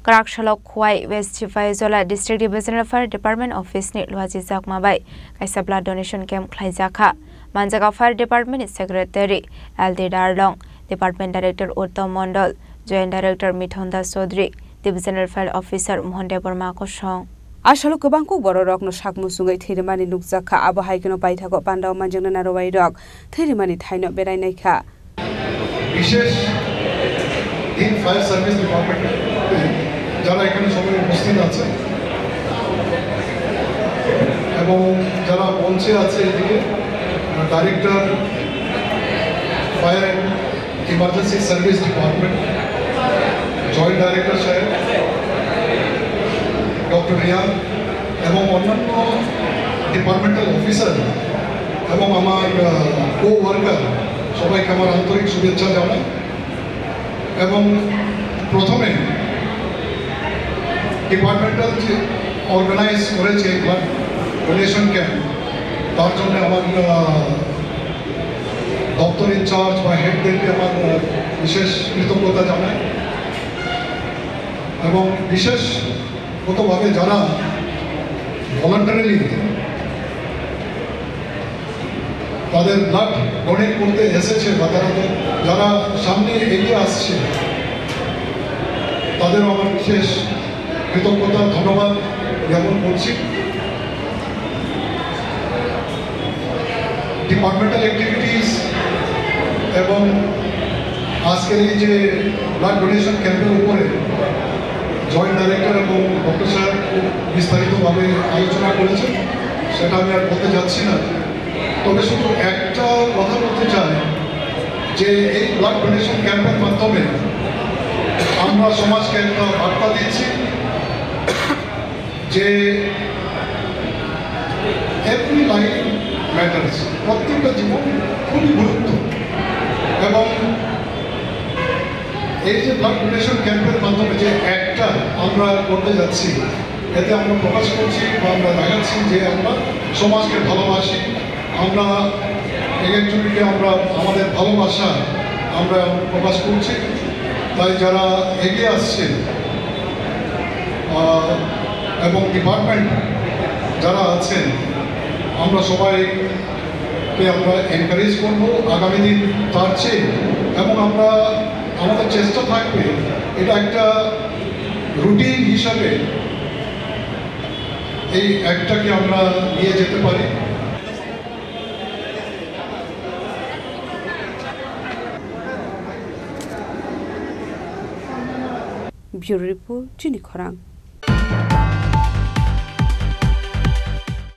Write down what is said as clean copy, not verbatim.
Karakshalo Kwai West Chifayola District Divisional Fire Department Office ni Luaji Zakmabai kaisa blood donation camp Khlaijaka Manjaga Fire Department Secretary LD Darlong Department Director Uttam Mondol Joint Director Mithon Das Chaudhary Divisional Fire Officer Mohan Deborma Kosong Asalo kubangku borok no sakmu sungai thirimani nukjaka abo haikeno paithako pandaw manjangna narowai rok thirimani thaino berai naikha বিশেষ তিন fire service department যারা এখানে সবাই উপস্থিত আছে এবং যারা মঞ্চে আছে এদিকে director fire and emergency service department joint director সাহেব ডক্টর রিয়ান এবং অন্যান্য ডিপার্টমেন্টাল অফিসার এবং আমার কো ওয়ার্কার সবাইকে আমার আন্তরিক শুভেচ্ছা জানাই এবং প্রথমে ডিপার্টমেন্টাল যে অর্গানাইজ করেছে ব্লাড ডোনেশন ক্যাম্প তার জন্য আমার দপ্তর ইনচার্জ বা হেডদেরকে আমার বিশেষ কৃতজ্ঞতা জানাই এবং বিশেষগতভাবে যারা ভলান্টারিলি তাদের ব্লাড ডোনেট করতে এসেছে বা যারা সামনে এগিয়ে আসছে তাদেরও আমার বিশেষ কৃতজ্ঞতা ধন্যবাদ জ্ঞাপন করছি ডিপার্টমেন্টাল অ্যাক্টিভিটিস এবং আজকের এই যে ব্লাড ডোনেশন ক্যাম্পের উপরে জয়েন্ট ডাইরেক্টর এবং ডক্টর সাহেব খুব বিস্তারিতভাবে আলোচনা করেছেন সেটা আমি আর বলতে যাচ্ছি না তবে শুধু একটা কথা বলতে চাই যে এই ব্লাড ডোনেশন ক্যাম্পের মাধ্যমে আমরা সমাজকে একটা বার্তা দিচ্ছি যে এভরি লাইফ ম্যাটার্স প্রত্যেকটা জীবন খুবই গুরুত্ব এবং এই যে ব্লাড ডোনেশন ক্যাম্পের মাধ্যমে যে একটা আমরা করতে যাচ্ছি এতে আমরা প্রকাশ করছি বা আমরা দেখাচ্ছি যে আমরা সমাজকে ভালোবাসি আমরা একজনকে আমরা আমাদের ভালোবাসা আমরা প্রকাশ করছি তাই যারা এগিয়ে আসছে এবং ডিপার্টমেন্ট যারা আছেন আমরা সবাইকে আমরা এনকারেজ করবো আগামী দিন তার চেয়ে এবং আমরা আমাদের চেষ্টা থাকবে এটা একটা রুটিন হিসাবে এই একটাকে আমরা নিয়ে যেতে পারি Bureau Report, Jini Khorang.